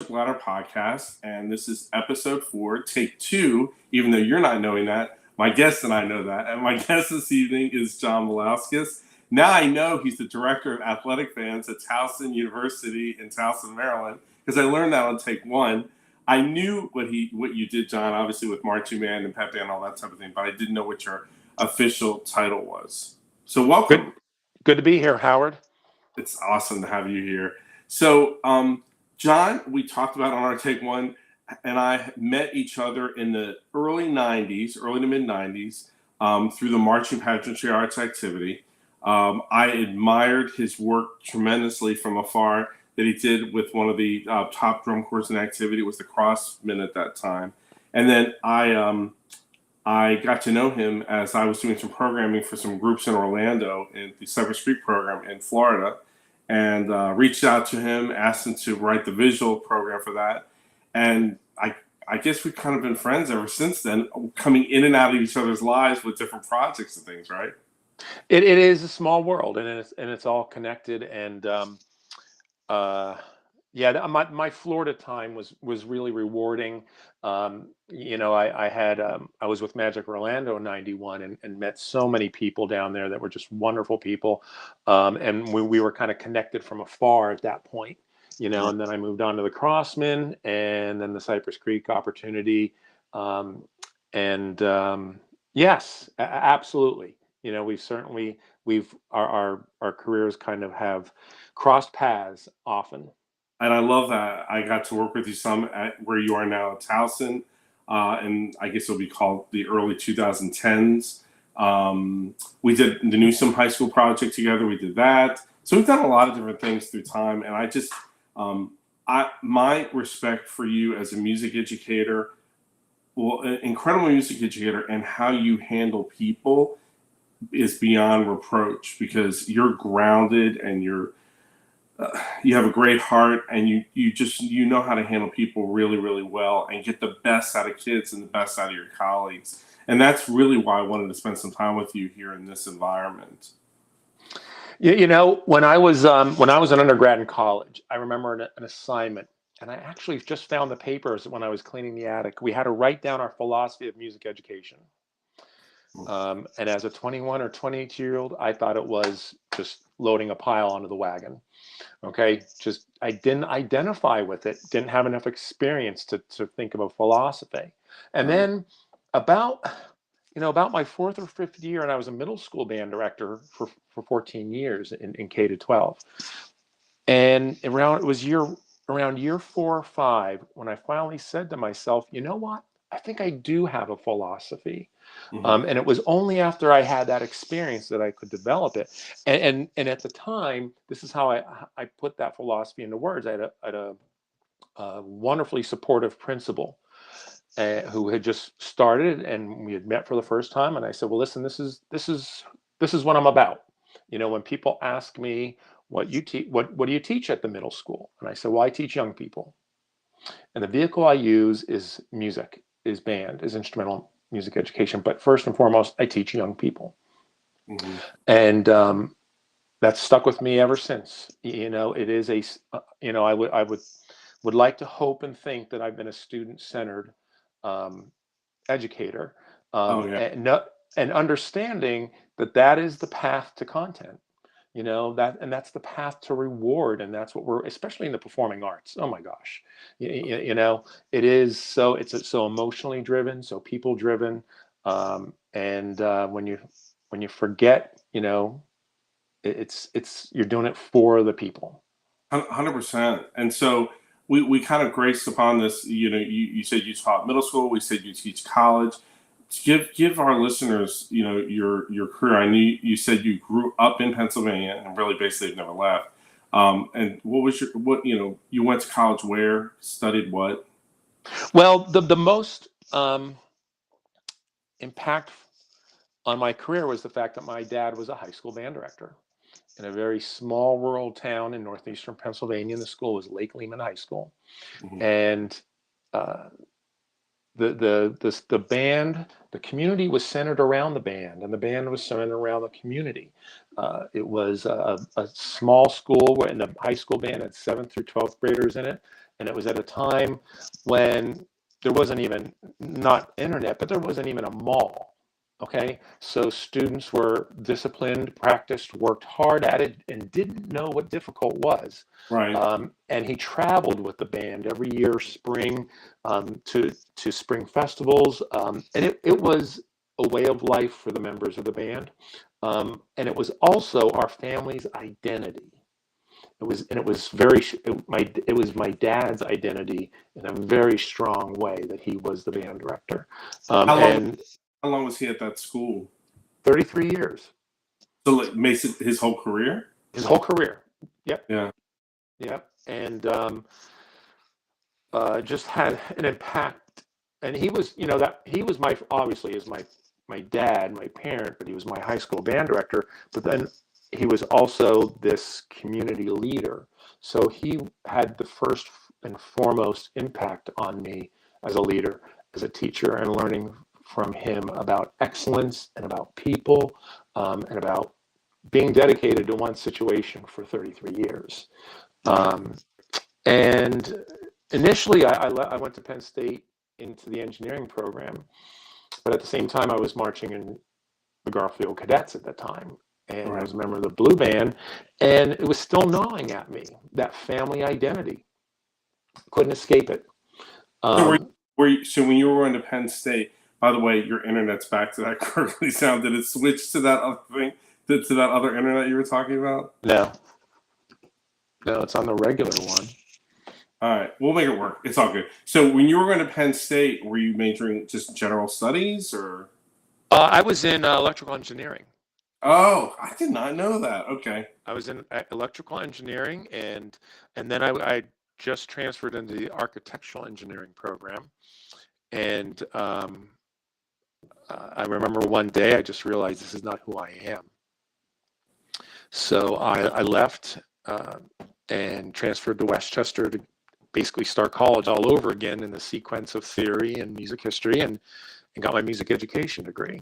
Bladder podcast, and this is episode 4, take 2, even though you're not knowing that. My guest and I know that. And my guest this evening is John Malowskis. Now I know he's the director of athletic fans at Towson University in Towson, Maryland, because I learned that on take 1. I knew what you did, John, obviously with marching band and pep band and all that type of thing, but I didn't know what your official title was. So welcome. Good to be here, Howard. It's awesome to have you here. So, John, we talked about on our take 1, and I met each other in the early to mid 90s, through the marching pageantry arts activity. I admired his work tremendously from afar that he did with one of the top drum corps in activity. It was the Crossmen at that time. And then I got to know him as I was doing some programming for some groups in Orlando in the Cypress Creek program in Florida, and reached out to him, asked him to write the visual program for that. And I guess we've kind of been friends ever since then, coming in and out of each other's lives with different projects and things, right? It is a small world, and it's all connected. And my Florida time was really rewarding. I was with Magic Orlando in '91 and met so many people down there that were just wonderful people. And we were kind of connected from afar at that point, and then I moved on to the Crossmen and then the Cypress Creek opportunity. Yes, absolutely. Our careers kind of have crossed paths often. And I love that. I got to work with you some at where you are now at Towson, and I guess it'll be called the early 2010s. We did the Newsom High School project together. We did that. So we've done a lot of different things through time. And I just, my respect for you as a music educator, an incredible music educator, and how you handle people is beyond reproach, because you're grounded and you have a great heart, and you know how to handle people really, really well and get the best out of kids and the best out of your colleagues. And that's really why I wanted to spend some time with you here in this environment. When I was an undergrad in college, I remember an assignment, and I actually just found the papers when I was cleaning the attic. We had to write down our philosophy of music education. And as a 21 or 22-year-old, I thought it was just loading a pile onto the wagon. Okay, I didn't identify with it, didn't have enough experience to think of a philosophy. And then about my 4th or 5th year, and I was a middle school band director for 14 years in K to 12. And around year 4 or 5, when I finally said to myself, you know what? I think I do have a philosophy. And it was only after I had that experience that I could develop it. And at the time, this is how I put that philosophy into words. I had a wonderfully supportive principal who had just started, and we had met for the first time. And I said, well, listen, this is what I'm about. When people ask me what do you teach at the middle school? And I said, well, I teach young people. And the vehicle I use is music, is band, is instrumental music education. But first and foremost, I teach young people. And that's stuck with me ever since. It is I would like to hope and think that I've been a student-centered educator, and understanding that is the path to content. That's the path to reward, and that's what we're, especially in the performing arts. Oh my gosh, it is so, it's so emotionally driven, so people driven, and when you forget, it's you're doing it for the people. 100%. And so we kind of graced upon this. You said you taught middle school. We said you teach college. Give our listeners, your career. I knew you said you grew up in Pennsylvania and really basically have never left. And what was you went to college where, studied what? Well, the most impact on my career was the fact that my dad was a high school band director in a very small rural town in northeastern Pennsylvania. And the school was Lake Lehman High School. And the band, the community was centered around the band, and the band was centered around the community. It was a small school where in the high school band had 7th through 12th graders in it, And it was at a time when there wasn't even, not internet, but there wasn't even a mall. Okay, so students were disciplined, practiced, worked hard at it, and didn't know what difficult was. Right. And he traveled with the band every year, spring, to spring festivals, and it was a way of life for the members of the band, and it was also our family's identity. It was it was my dad's identity in a very strong way that he was the band director, How long? and How long was he at that school? 33 years, So like makes it his whole career. his whole career. Yep, Yeah. yep, and just had an impact. And he was, that he was my, obviously is my dad, my parent, but he was my high school band director. But then he was also this community leader. So he had the first and foremost impact on me as a leader, as a teacher, and learning from him about excellence and about people, and about being dedicated to one situation for 33 years. And initially, I went to Penn State into the engineering program, but at the same time, I was marching in the Garfield Cadets at that time, and I was a member of the Blue Band, and it was still gnawing at me, that family identity. Couldn't escape it. So when you were going to Penn State, by the way, your internet's back to that gurgly sound. Did it switch to that other thing, to that other internet you were talking about? No, it's on the regular one. All right, we'll make it work. It's all good. So when you were going to Penn State, were you majoring just general studies or? I was in electrical engineering. Oh, I did not know that. Okay. I was in electrical engineering, and then I just transferred into the architectural engineering program. And I remember one day I just realized this is not who I am. So I left and transferred to Westchester to basically start college all over again in the sequence of theory and music history, and got my music education degree.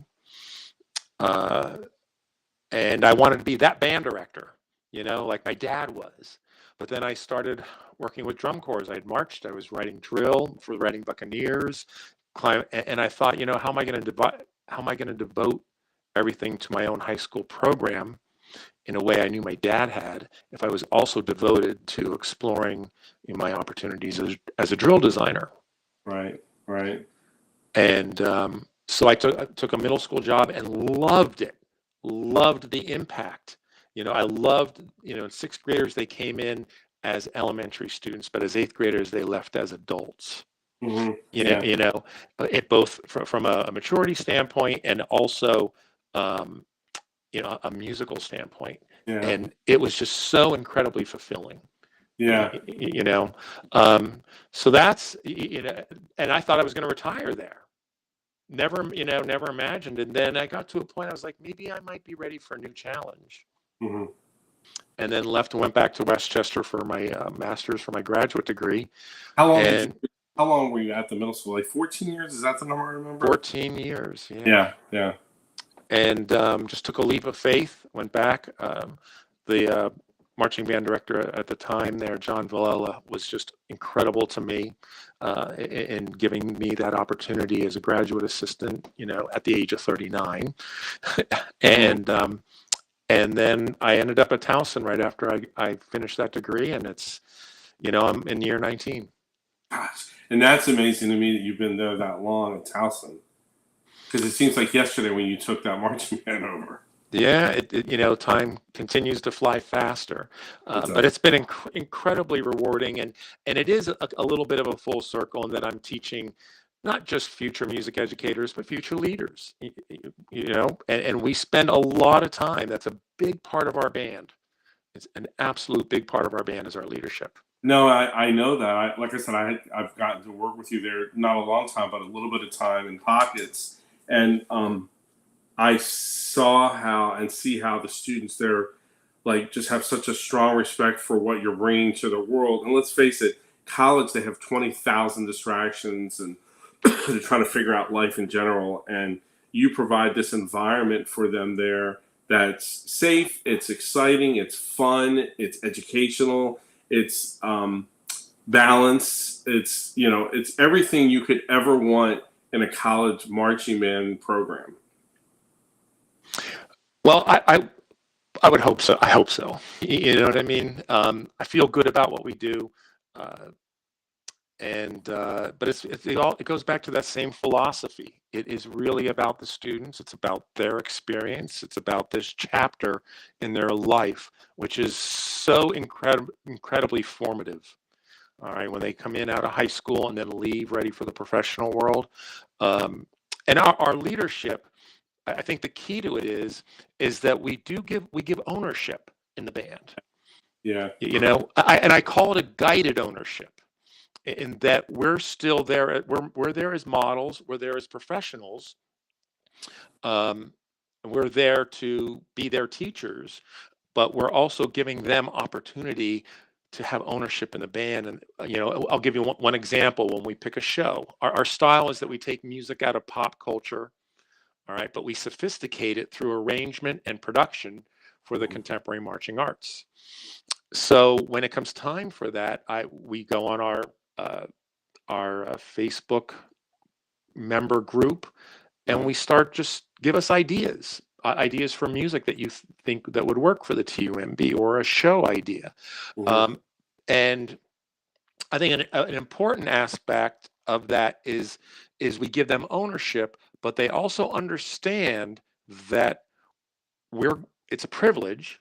And I wanted to be that band director, like my dad was. But then I started working with drum corps. I had marched. I was writing drill for the Reading Buccaneers, and I thought, how am I going to devote everything to my own high school program in a way I knew my dad had, if I was also devoted to exploring my opportunities as a drill designer. Right. And so I took a middle school job and loved it. Loved the impact. I loved, in sixth graders, they came in as elementary students, but as eighth graders, they left as adults. Mm-hmm. It both from a maturity standpoint and also, a musical standpoint. Yeah. And it was just so incredibly fulfilling. Yeah. So that's, and I thought I was going to retire there. Never imagined. And then I got to a point I was like, maybe I might be ready for a new challenge. Mm-hmm. And then left and went back to Westchester for my master's, for my graduate degree. How long were you at the middle school? Like 14 years? Is that the number I remember? 14 years. Yeah. And just took a leap of faith, went back. The marching band director at the time there, John Villela, was just incredible to me in giving me that opportunity as a graduate assistant, at the age of 39. And then I ended up at Towson right after I finished that degree, and it's, I'm in year 19. Gosh, and that's amazing to me that you've been there that long at Towson, because it seems like yesterday when you took that marching band over. Yeah, time continues to fly faster, but it's been incredibly rewarding, and it is a little bit of a full circle in that I'm teaching not just future music educators, but future leaders, and we spend a lot of time. That's a big part of our band. It's an absolute big part of our band is our leadership. No, I know that. Like I said, I've gotten to work with you there, not a long time, but a little bit of time in pockets. And I saw see how the students there, like, just have such a strong respect for what you're bringing to the world. And let's face it, college, they have 20,000 distractions, and they're trying to figure out life in general. And you provide this environment for them there that's safe, it's exciting, it's fun, it's educational, it's balance. It's, you know, it's everything you could ever want in a college marching band program. Well, I would hope so. I hope so. You know what I mean? I feel good about what we do. Uh, but it goes back to that same philosophy. It is really about the students. It's about their experience. It's about this chapter in their life, which is so incredibly formative. All right, when they come in out of high school and then leave ready for the professional world. um, and our leadership, I think the key to it is that we give ownership in the band. Yeah. You know, I call it a guided ownership, in that we're still there. We're there as models. We're there as professionals. Um, we're there to be their teachers, but we're also giving them opportunity to have ownership in the band. And you know, I'll give you one example. When we pick a show, our style is that we take music out of pop culture, all right, but we sophisticate it through arrangement and production for the contemporary marching arts. So when it comes time for that, we go on uh, our Facebook member group, and we start, just give us ideas, ideas for music that you think that would work for the TUMB, or a show idea. Mhm. And I think an important aspect of that is we give them ownership, but they also understand that we're it's a privilege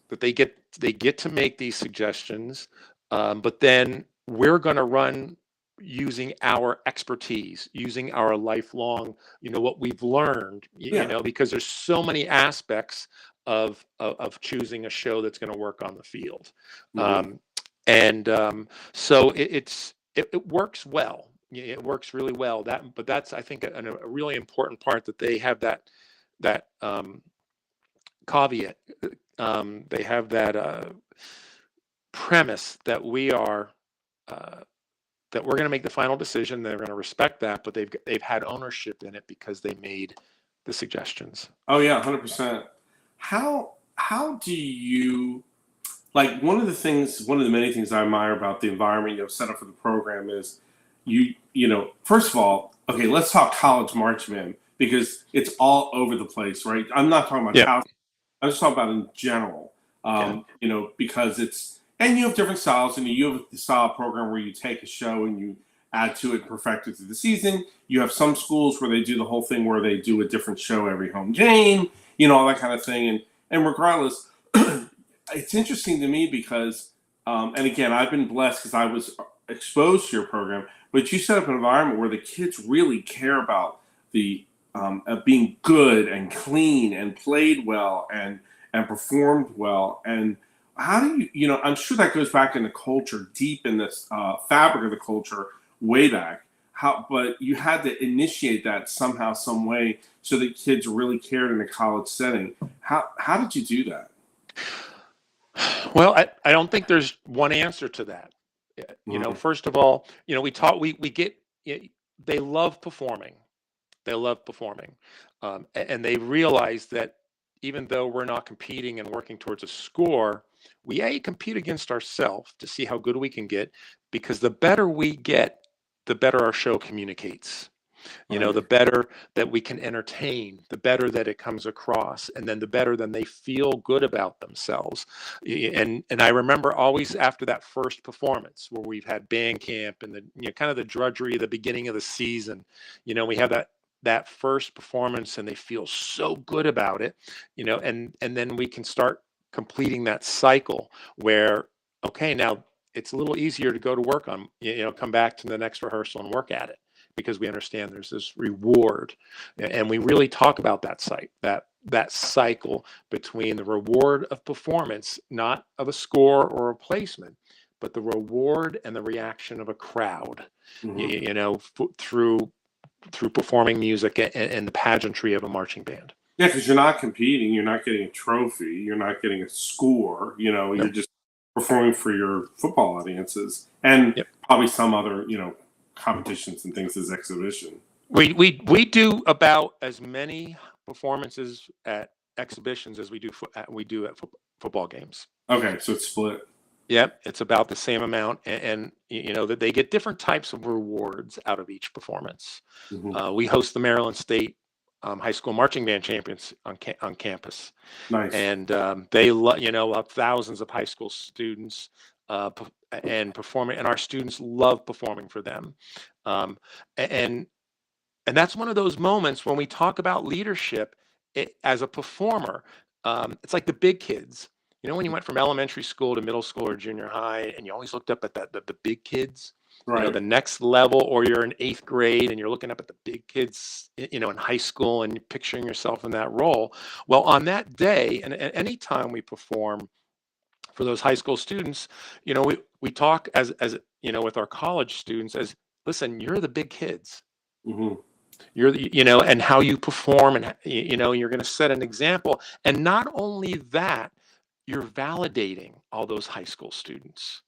that they get to make these suggestions, but then we're going to run using our expertise, using our lifelong, what we've learned, Yeah. because there's so many aspects of choosing a show that's going to work on the field. Mhm. Um, and um, so it works well. It works really well. But that's, I think, a really important part, that they have that caveat. They have that premise that uh, we're going to make the final decision. They're going to respect that, but they've had ownership in it because they made the suggestions. Oh yeah, 100%. How do you, like, one of the many things I admire about the environment you have set up for the program is you know, first of all, okay, let's talk college marching band because it's all over the place, right? I'm not talking about Yeah, child. I'm just talking about in general. yeah, You know, because it's, and you have different styles, and you have the style program where you take a show and you add to it, perfect it through the season. You have some schools where they do the whole thing where they do a different show every home game, you know, all that kind of thing. And regardless, it's interesting to me because, and again, I've been blessed because I was exposed to your program, but you set up an environment where the kids really care about the being good and clean and played well and performed well. And how do you know? I'm sure that goes back in the culture, deep in this fabric of the culture, way back. How, but you had to initiate that somehow, some way, so that kids really cared in a college setting. How did you do that? well, I don't think there's one answer to that. Mhm. First of all, we get, they love performing. They love performing. And they realize that even though we're not competing and working towards a score, we compete against ourselves to see how good we can get, because the better we get, the better our show communicates. Right. The better that we can entertain, the better that it comes across, and then the better then they feel good about themselves. And I remember always after that first performance, where we've had band camp and the, kind of the drudgery of the beginning of the season, we have that first performance, and they feel so good about it, and then we can start completing that cycle where, okay, now it's a little easier to go to work on, come back to the next rehearsal and work at it, because we understand there's this reward. And we really talk about that cycle between the reward of performance, not of a score or a placement, but the reward and the reaction of a crowd, Mhm. through performing music and the pageantry of a marching band. Yeah, because you're not competing, you're not getting a trophy, you're not getting a score. You know, you're No. just performing for your football audiences and Yep. probably some other, you know, competitions and things as exhibition. We do about as many performances at exhibitions as we do at football games. Okay, so it's split. Yep, it's about the same amount, and you know that they get different types of rewards out of each performance. Hmm. We host the Maryland State High School Marching Band Champions on campus, Nice. and you know, thousands of high school students and performing, and our students love performing for them, um, and and that's one of those moments when we talk about leadership as a performer. It's like the big kids. You know, when you went from elementary school to middle school or junior high, and you always looked up at the big kids, you know, Right. the next level, or you're in eighth grade and you're looking up at the big kids, you know, in high school, and you're picturing yourself in that role. Well, on that day, and anytime we perform for those high school students, you know, we talk as you know, with our college students as, listen, you're the big kids. Hmm. You're you know, and how you perform, and you know, you're going to set an example. And not only that, you're validating all those high school students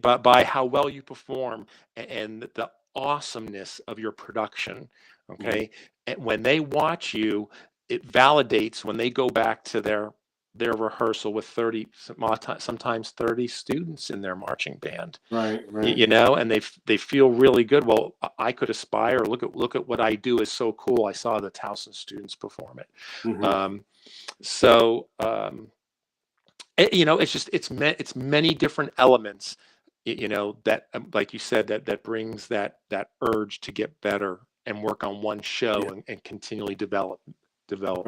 but by how well you perform, and the awesomeness of your production. Hmm. Okay, and when they watch you, it validates when they go back to their rehearsal with 30, sometimes 30 students in their marching band. Right. Right. You know, and they feel really good. Well, I could aspire. Look at what I do is so cool. I saw the Towson students perform it. Hmm. um, so you know, it's just it's many different elements, you know, that like you said, that brings that urge to get better and work on one show, Yeah. and continually develop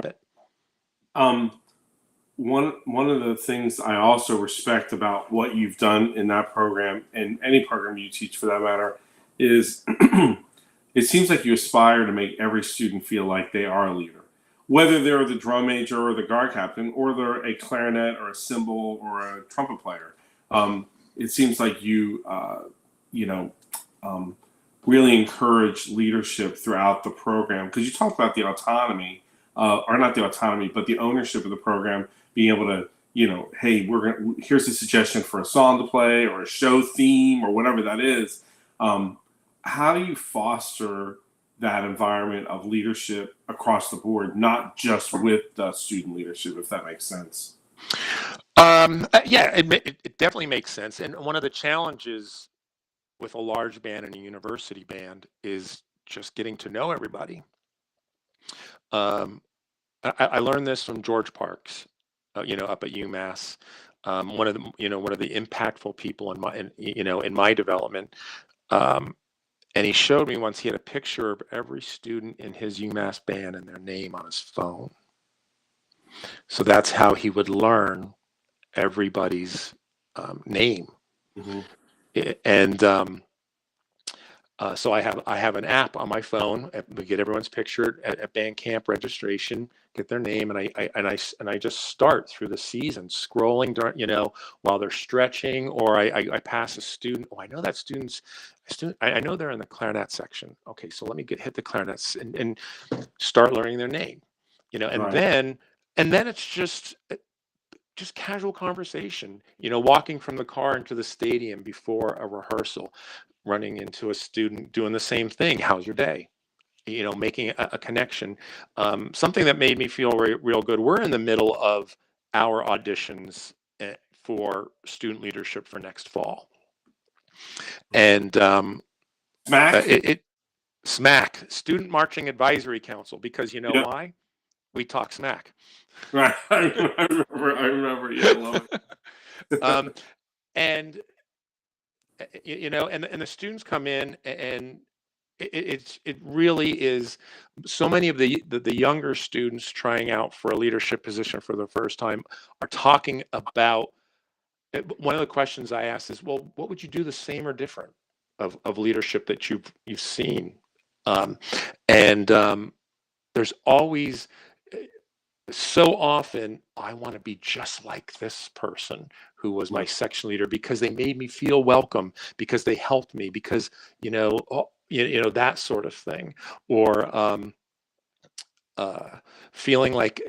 it. Um, one of the things I also respect about what you've done in that program, and any program you teach for that matter, is it seems like you aspire to make every student feel like they are a leader, whether they're the drum major or the guard captain, or they're a clarinet or a cymbal or a trumpet player. It seems like you know, um, really encourage leadership throughout the program, because you talked about the autonomy, or not the autonomy, but the ownership of the program, being able to, you know, hey, here's a suggestion for a song to play or a show theme or whatever that is. Um, how do you foster that environment of leadership across the board, not just with the student leadership, if that makes sense? Yeah, it definitely makes sense. And one of the challenges with a large band and a university band is just getting to know everybody. Um, I learned this from George Parks, you know, up at UMass. One of the, you know, one of the impactful people you know, in my development. Um, and he showed me once, he had a picture of every student in his UMass band and their name on his phone. So that's how he would learn everybody's name. Hmm. And so I have an app on my phone. We get everyone's picture at band camp registration, get their name, and I just start through the season scrolling during, you know, while they're stretching, or I pass a student. Oh, I know that student's a student. I know they're in the clarinet section. Okay, so let me hit the clarinets and start learning their name. You know, Right. and then it's just casual conversation, you know, walking from the car into the stadium before a rehearsal, running into a student doing the same thing. How's your day? You know, making a connection. Something that made me feel real good. We're in the middle of our auditions for student leadership for next fall. And Smack. it SMAC, Student Marching Advisory Council, because you know Yep. why? We talk smack. Right. I remember. I remember. Yeah, I love um, it. and you know, and the students come in, and it really is. So many of the younger students trying out for a leadership position for the first time are talking about, one of the questions I asked is, well, what would you do the same or different of leadership that you've seen? um, and there's always, so often, I want to be just like this person who was my Right. section leader, because they made me feel welcome, because they helped me, because, you know, you know, that sort of thing. Or uh, feeling like,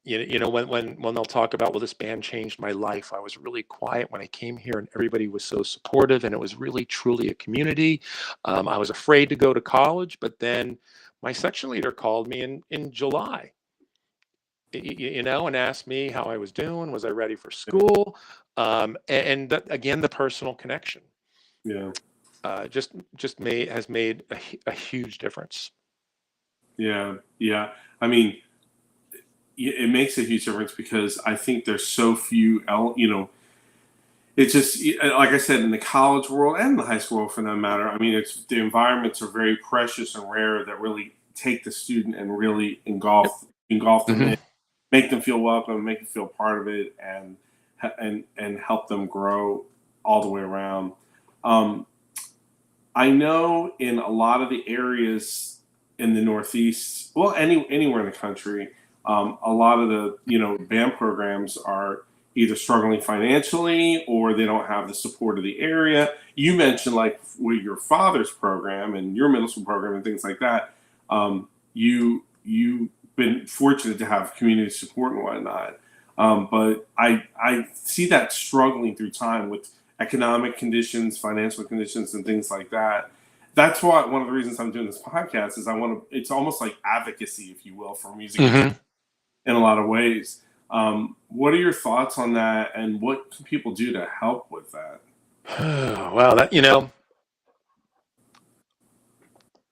you know, when they'll talk about, well, this band changed my life. I was really quiet when I came here, and everybody was so supportive, and it was really truly a community. I was afraid to go to college, but then my section leader called me in July, and asked me how I was doing, was I ready for school, again, the personal connection Yeah. just made has made a huge difference. Yeah. Yeah. I mean, it makes a huge difference because I think there's so few, it's just like I said, in the college world and the high school world for that matter. I mean, it's the environments are very precious and rare that really take the student and really Yep. engulf them Hmm. in, make them feel welcome, make them feel part of it, and help them grow all the way around. Um, I know in a lot of the areas in the Northeast, well, anywhere in the country, a lot of the band programs are either struggling financially or they don't have the support of the area. You mentioned like with your father's program and your middle school program and things like that. You've been fortunate to have community support and whatnot. But I see that struggling through time with economic conditions, financial conditions, and things like that. That's why one of the reasons I'm doing this podcast is I want to. It's almost like advocacy, if you will, for music Hmm. in a lot of ways. What are your thoughts on that, and what can people do to help with that? Wow, that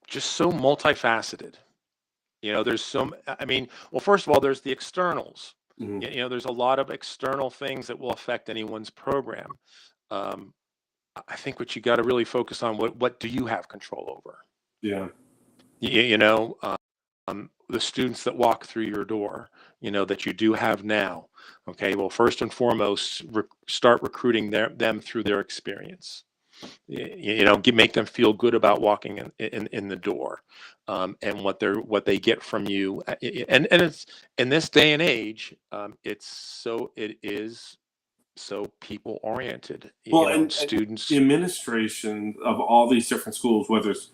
just so multifaceted. There's some. I mean, well, first of all, there's the externals. Hmm. There's a lot of external things that will affect anyone's program. Um, I think what you got to really focus on, what do you have control over? Yeah. The students that walk through your door, that you do have now. Okay, well, first and foremost, start recruiting them through their experience. Make them feel good about walking in the door, and what they get from you. And it's in this day and age, it is so people oriented. Well, and the Students. administration of all these different schools, whether it's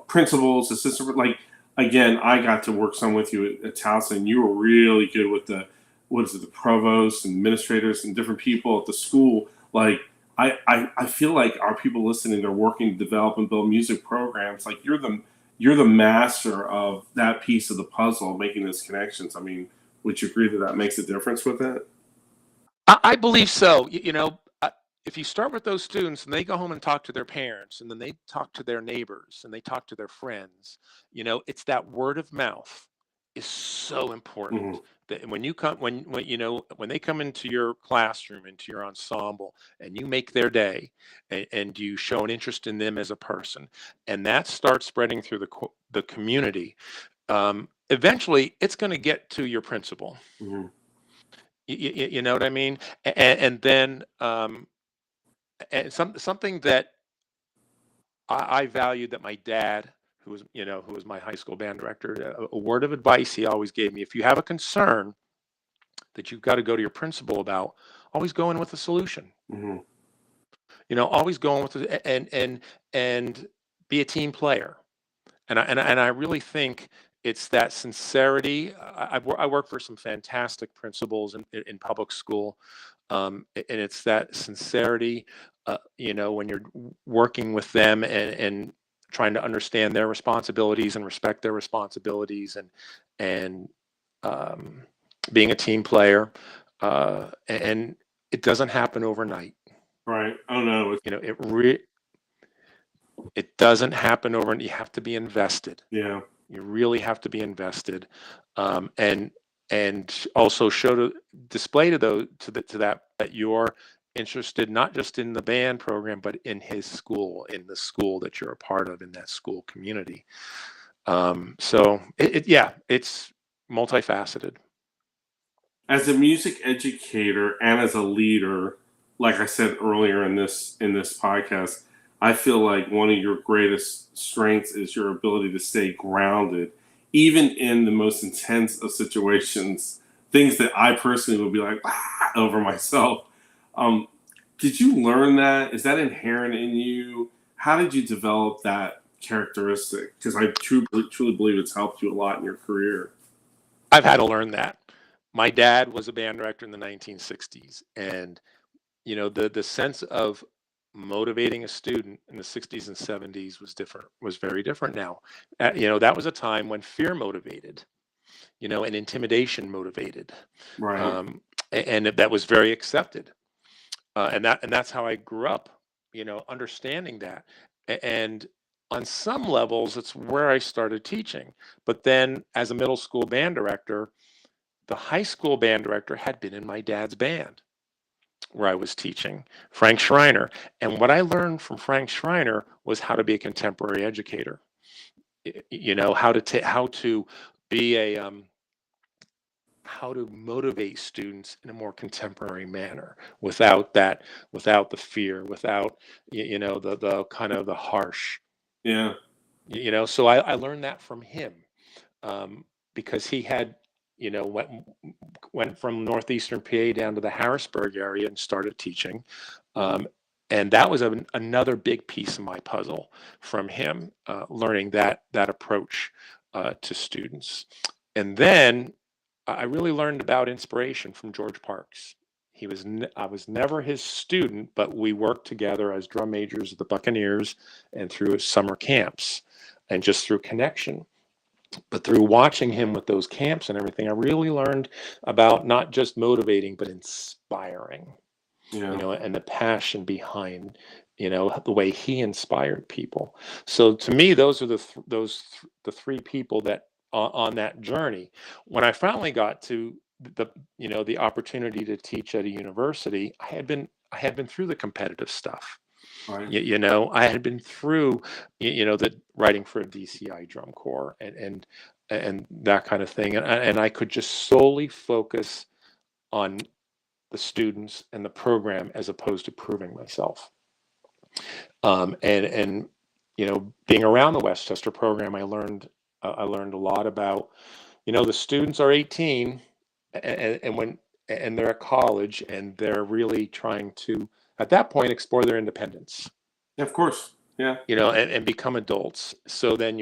principals, assistant, like again, I got to work some with you at Towson. You were really good with the what is it, the provost and administrators and different people at the school. Like I feel like our people listening, they're working to develop and build music programs. Like you're the master of that piece of the puzzle, making those connections. I mean, would you agree that that makes a difference with it? I believe so. If you start with those students and they go home and talk to their parents, and then they talk to their neighbors and they talk to their friends, it's that word of mouth is so Hmm. important. That when you come, when they come into your classroom, into your ensemble, and you make their day, and you show an interest in them as a person, and that starts spreading through the community. Eventually, it's going to get to your principal. Hmm. You know what I mean? And then and something that I valued, that my dad, who was my high school band director, a word of advice he always gave me: if you have a concern that you've got to go to your principal about, always go in with a solution. Hmm. Always go in with and be a team player. And I really think it's that sincerity. I work for some fantastic principals in public school, and it's that sincerity. When you're working with them, and trying to understand their responsibilities and respect their responsibilities, and um, being a team player, and it doesn't happen overnight. Right. Oh no. It doesn't happen overnight. You have to be invested. Yeah. You really have to be invested, and also display to that you're interested not just in the band program, but in in the school that you're a part of, in that school community. So yeah, it's multifaceted. As a music educator and as a leader, like I said earlier in this podcast, I feel like one of your greatest strengths is your ability to stay grounded, even in the most intense of situations. Things that I personally would be like over myself. Um, did you learn that? Is that inherent in you? How did you develop that characteristic? Because I truly believe it's helped you a lot in your career. I've had to learn that. My dad was a band director in the 1960s, and the sense of motivating a student in the 60s and 70s was very different now. That was a time when fear motivated. and intimidation motivated. Right. And that was very accepted. And that's how I grew up, understanding that. And on some levels, it's where I started teaching. But then as a middle school band director, the high school band director had been in my dad's band where I was teaching, Frank Schreiner. And what I learned from Frank Schreiner was how to be a contemporary educator. How to be how to motivate students in a more contemporary manner without the fear, without the kind of the harsh. Yeah. So I learned that from him, because he had went from northeastern PA down to the Harrisburg area and started teaching. And that was another big piece of my puzzle from him, learning that approach to students. And then I really learned about inspiration from George Parks. I was never his student, but we worked together as drum majors at the Buccaneers and through his summer camps and just through connection. But through watching him with those camps and everything, I really learned about not just motivating, but inspiring, Yeah. and the passion behind, the way he inspired people. So to me, those are the three people that on that journey. When I finally got to the opportunity to teach at a university, I had been through the competitive stuff. Right. I had been through, the writing for a DCI drum corps and that kind of thing, and I could just solely focus on the students and the program as opposed to proving myself. And being around the Westchester program, I learned a lot about, the students are 18 and they're at college and they're really trying to, at that point, explore their independence, Yeah, of course. Yeah. and become adults. So then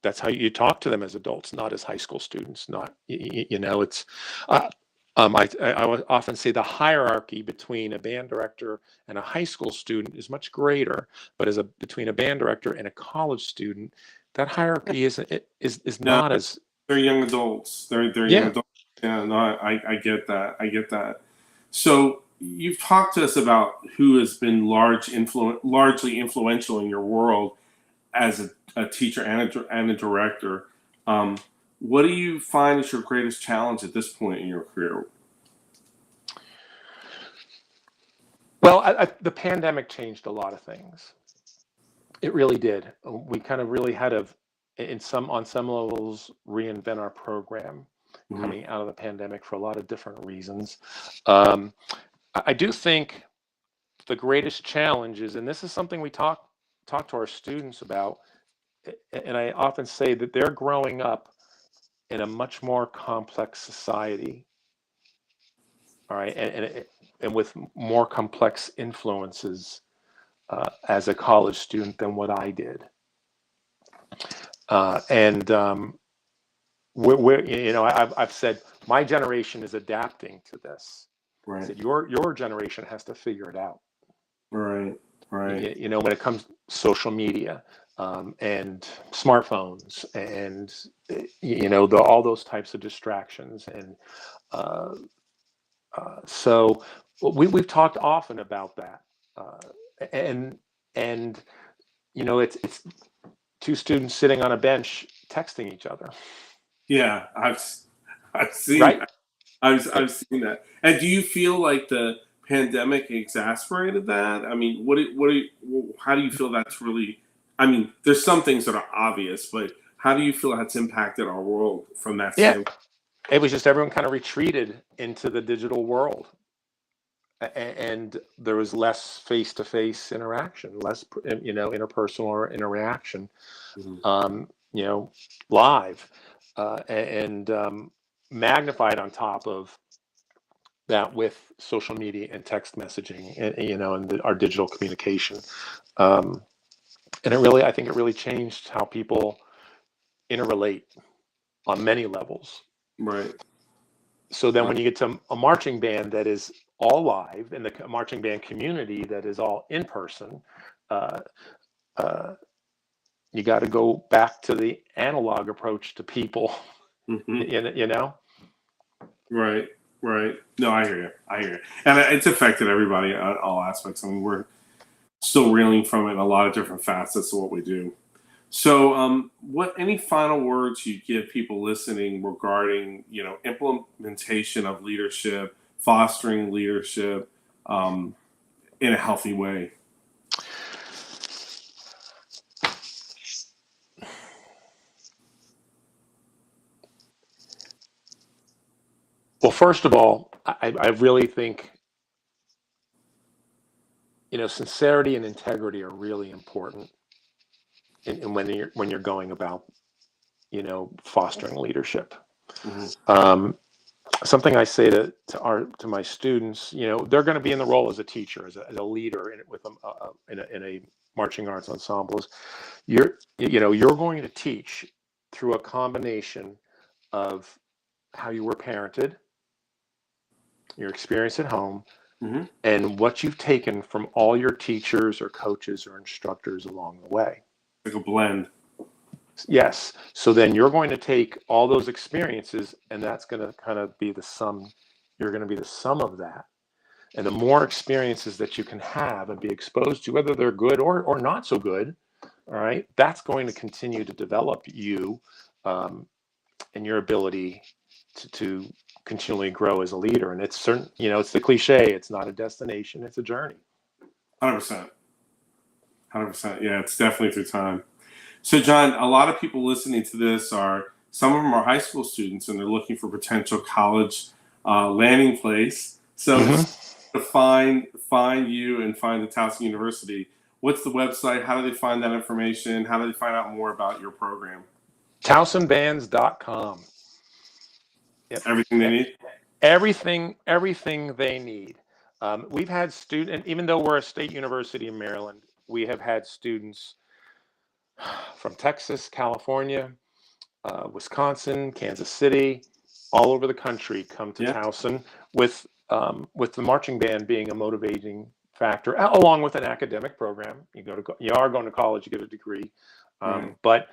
that's how you talk to them as adults, not as high school students. Not, it's, I would often say the hierarchy between a band director and a high school student is much greater, but between a band director and a college student, that hierarchy is No, not as. they're young adults. They're young Yeah. adults. Yeah. No, I get that. I get that. So you've talked to us about who has been largely influential in your world as a teacher and a director. What do you find is your greatest challenge at this point in your career? Well, the pandemic changed a lot of things. It really did. We kind of really had to, on some levels, reinvent our program Mhm. coming out of the pandemic for a lot of different reasons. I do think the greatest challenge is, and this is something we talk to our students about, and I often say that they're growing up in a much more complex society. All right, and with more complex influences as a college student than what I did. And I've said my generation is adapting to this. I Right. said your generation has to figure it out. Right. Right. When it comes to social media, and smartphones and all those types of distractions, and so we've talked often about that, and and it's two students sitting on a bench texting each other, Yeah. I've seen right? that. I've seen that. And do you feel like the pandemic exasperated that? I mean, how do you feel that's really? I mean, there's some things that are obvious, but how do you feel that's impacted our world from that Yeah, standpoint? it was just everyone kind of retreated into the digital world, and there was less face-to-face interaction, less interpersonal interaction, Mhm. um, live, and magnified on top of that with social media and text messaging, and our digital communication. Um, and I think it really changed how people interrelate on many levels. Right. So then Right. when you get to a marching band that is all live, and the marching band community that is all in person, uh, uh, you got to go back to the analog approach to people. Mm-hmm. You know. Right. Right. No, I hear you. I hear you. And it's affected everybody on all aspects. I mean, we're still reeling from it in a lot of different facets of what we do. So, what any final words you give people listening regarding, implementation of leadership, fostering leadership in a healthy way? Well, first of all, I really think, sincerity and integrity are really important when you're going about, fostering leadership. Mm-hmm. Something I say to my students, they're going to be in the role as a teacher, as a leader with them in a marching arts ensemble. You're going to teach through a combination of how you were parented, your experience at home, Mm-hmm. and what you've taken from all your teachers or coaches or instructors along the way. Like a blend. Yes. So then you're going to take all those experiences, and that's going to kind of be the sum. You're going to be the sum of that. And the more experiences that you can have and be exposed to, whether they're good or not so good, all right, that's going to continue to develop you and your ability to continually grow as a leader. And it's certain, it's the cliche, it's not a destination, it's a journey. 100%. 100%. Yeah, it's definitely through time. So, John, a lot of people listening to this some of them are high school students and they're looking for potential college landing place. So, to find you and find the Towson University, what's the website? How do they find that information? How do they find out more about your program? TowsonBands.com. Yep. Everything they need? Everything they need. We've had students, even though we're a state university in Maryland, we have had students from Texas, California, Wisconsin, Kansas City, all over the country come to Towson with the marching band being a motivating factor, along with an academic program. You are going to college, you get a degree, but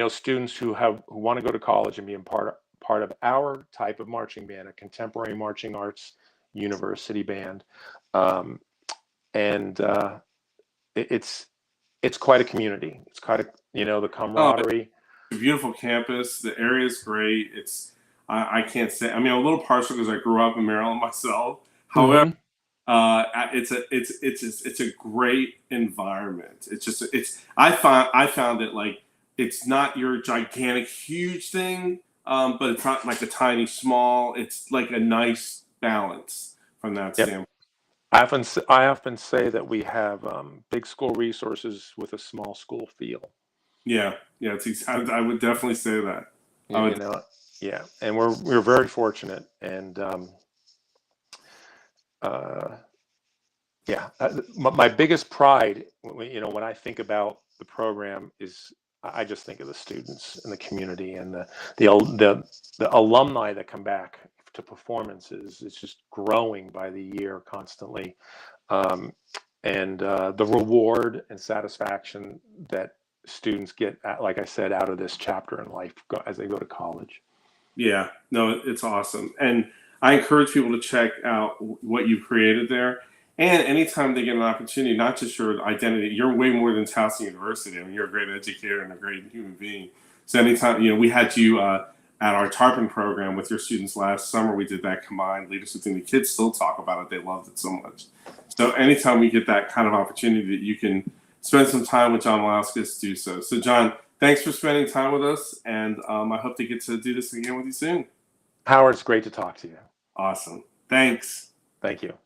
students who want to go to college and be part of our type of marching band, a contemporary marching arts university band, and it's quite a community. It's quite the camaraderie. It's a beautiful campus. The area is great. I can't say. I mean, I'm a little partial because I grew up in Maryland myself. However, it's a great environment. I found it like it's not your gigantic huge thing, but it's not like a tiny small. It's like a nice balance from that standpoint. I often say that we have big school resources with a small school feel. Yeah, I would definitely say that. And we're very fortunate, and my biggest pride, when I think about the program, is I just think of the students and the community and the alumni that come back to performances. It's just growing by the year constantly, and the reward and satisfaction that students get, like I said, out of this chapter in life as they go to college. Yeah, no, it's awesome. And I encourage people to check out what you've created there. And anytime they get an opportunity, not just your identity, you're way more than Towson University. I mean, you're a great educator and a great human being. So anytime, we had you at our Tarpon program with your students last summer. We did that combined leadership thing. The kids still talk about it. They loved it so much. So anytime we get that kind of opportunity that you can spend some time with John Walauskas, do so. So, John, thanks for spending time with us, and I hope to get to do this again with you soon. Howard, it's great to talk to you. Awesome. Thanks. Thank you.